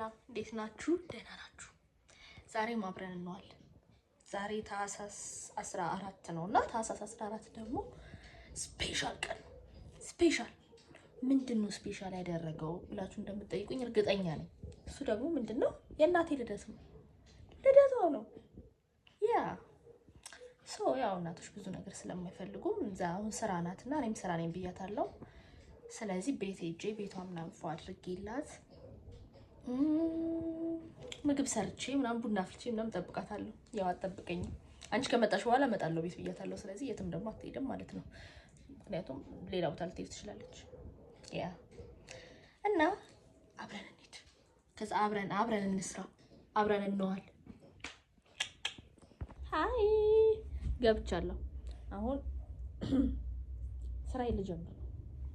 ሰላም እንዴት ናችሁ? ደህና ናችሁ? ዛሬ አብረን እንዋል። ዛሬ ታህሳስ 14 ነውና ታህሳስ 14 ደግሞ ስፔሻል ቀን ነው። ስፔሻል ምንድነው ስፔሻል ያደረገው ብላችሁ እንደምትጠይቁኝ እርግጠኛ ነኝ። እሱ ደግሞ ምንድነው የእናቴ ልደት ነው። ልደቷ ነው። ያው እናቶች ብዙ ነገር ስለማይፈልጉም አሁን ስራ ናትና እኔም ስራ ነኝ ብያታለሁ። ስለዚህ ቤት ሄጄ ቤቷን ምናምን ፏ አድርጌላት ምግብ ሰርቼ ምናምን ቡና አፍልቼ ምናምን ጠብቃታለሁ። ያው አትጠብቀኝም፣ አንቺ ከመጣሽ በኋላ እመጣለሁ ቤት ብያታለሁ። ስለዚህ የትም ደግሞ አትሄድም ማለት ነው። ምክንያቱም ሌላ ቦታ ልትሄድ ትችላለች። እና አብረን እንሂድ፣ ከዛ አብረን እንስራ፣ አብረን እንዋል። ሃይ ገብቻለሁ። አሁን ስራዬን ልጀምር።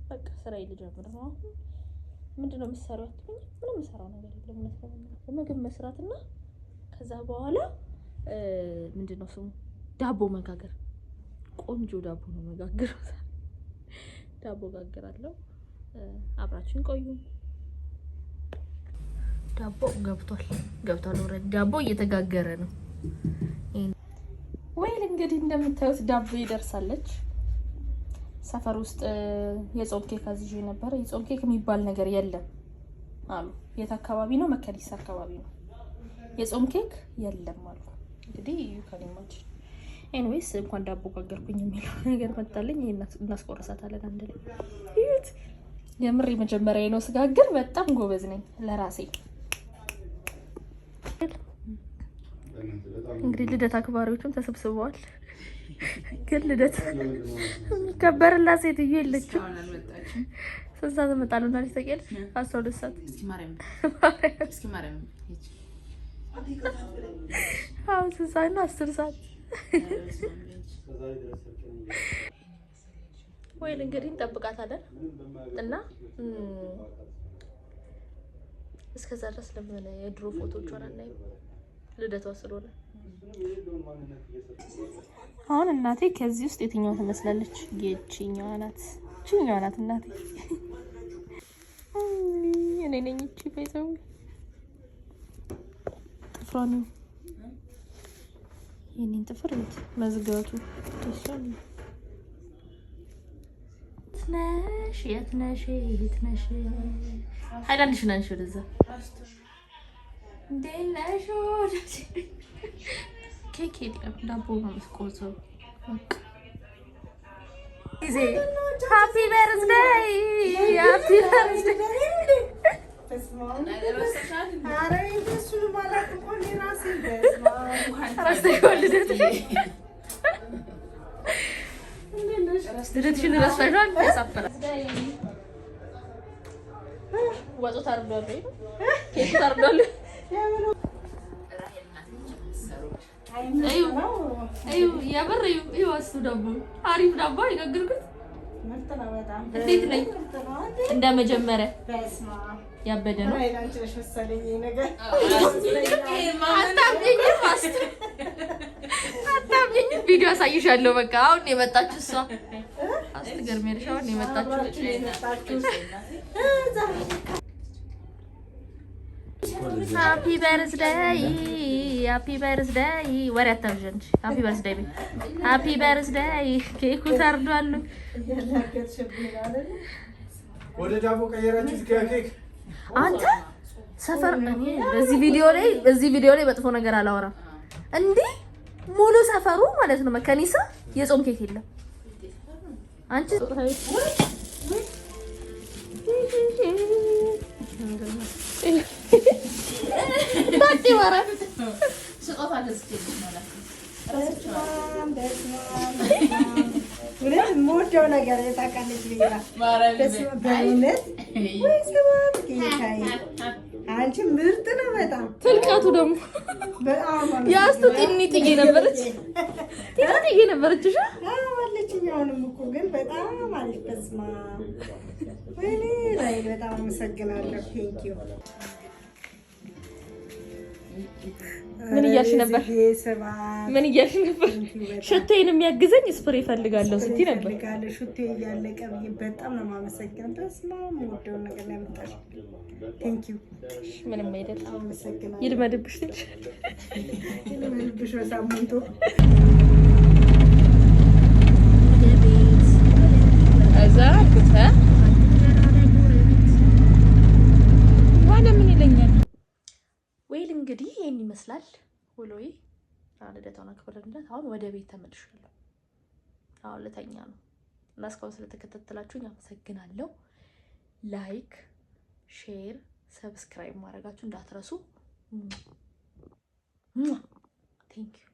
በቃ ስራዬን ልጀምር ነው። አሁን ምንድነው የምትሰራው? ምንም የምሰራው ነገር የለም። ምግብ መስራትና ከዛ በኋላ ምንድነው ስሙ ዳቦ መጋገር። ቆንጆ ዳቦ ነው መጋገረው። ዳቦ ጋግራለሁ። አብራችሁን ቆዩ። ዳቦ ገብቷል። ኦሬዲ ዳቦ እየተጋገረ ነው። ወይል እንግዲህ እንደምታዩት ዳቦ ይደርሳለች። ሰፈር ውስጥ የጾም ኬክ አዝዤ ነበር። የጾም ኬክ የሚባል ነገር የለም አሉ። የት አካባቢ ነው? መከኒሳ አካባቢ ነው። የጾም ኬክ የለም አሉ። እንግዲህ ከሊማች ኤኒዌይስ እንኳን ዳቦ ጋገርኩኝ የሚለው ነገር መጣልኝ። እናስቆርሳታለን አንድ ላይ። ይት የምር መጀመሪያ ነው ስጋግር። በጣም ጎበዝ ነኝ ለራሴ። እንግዲህ ልደት አክባሪዎቹም ተሰብስበዋል። ግን ልደት የሚከበርላት ሴትዮ የለችም። ስንት ሰዓት እመጣለሁ እና ታውቂያለሽ? 12 ሰዓት። አሁን ስንት ሰዓት ነው? 10 ሰዓት። ወይል እንግዲህ እንጠብቃታለን እና እስከዛ ድረስ ለምን የድሮ ፎቶዎቿን አናይም? ልደቷ ስለሆነ አሁን እናቴ ከዚህ ውስጥ የትኛው ትመስላለች? የቺኛዋ ናት እናቴ። እኔ ነኝ እቺ ቤተው ጥፍሯን የኔን ጥፍር መዝጋቱ ተሻለ። የት ነሽ? ሃይላንድሽን አንሺ ወደዛ። እንደነሽ ኬክ የለም፣ ዳቦ ነው የምትቆርሰው። ጊዜ ሃፒ በርዝዴይ ልደትሽን ረስተሻል። ያሳፍራል። ወጡ ታርዷል፣ ኬኩ ታርዷል። የምር ይወስዱ ደግሞ አሪፍ ዳቦ ይጋግርኩት። እንዴት ነኝ? እንደ መጀመሪያ ያበደ ነው። አታምኚኝም? ቪዲዮ አሳይሻለሁ። በቃ አሁን የመጣችው እሷ አስትገርሚያለሽ። አሁን የመጣችው ሃፒ በርዝዴይ ወሬ አታብዣ። ሃፒ በርዝዴይ ቤት ሃፒ በርዝዴይ። ኬኩ ታርዷል። ወደ ዳቦ ቀየራችሁ ኬክ። አንተ ሰፈር እኔ በዚህ ቪዲዮ ላይ መጥፎ ነገር አላወራም። እንዲህ ሙሉ ሰፈሩ ማለት ነው መከኒሳ የጾም ኬክ የለም። አንቺ ታቲ ወራ ስጦታ ለስኪ ማለት ሞጆ ነገር የታውቃለች ቢላ በእውነት አንቺ ምርጥ ነው በጣም። ትልቃቱ ደግሞ ያስቱ ጢኒጥዬ ነበረች። እሺ አለችኝ። አሁንም እኮ ግን በጣም አሪፍ። በስመ አብ ወይኔ ላይ በጣም አመሰግናለሁ። ቴንኪው ምን እያልሽ ነበር? ምን እያልሽ ነበር? ሽቴን የሚያግዘኝ ስፕሬ ፈልጋለሁ ስትይ ነበር። ሽቴ እያለቀ ብዬ በጣም ነው የማመሰግነው። በስመ አብ የምወደውን ነገር ነው ያመጣሽው። ቴንክ ዩ። ምንም አይደል። አመሰግናለሁ። ይልመድብሽ ልጅ ይልመድብሽ በሳምንቱ እዛ ብቻ ምን ይለኛል? ወይል እንግዲህ ይሄን ይመስላል ውሎዬ። ልደታውን አክብረንለት አሁን ወደ ቤት ተመልሻለሁ። አሁን ልተኛ ነው እና እስካሁን ስለተከታተላችሁኝ አመሰግናለሁ። ላይክ፣ ሼር፣ ሰብስክራይብ ማድረጋችሁ እንዳትረሱ። ቴንክ ዩ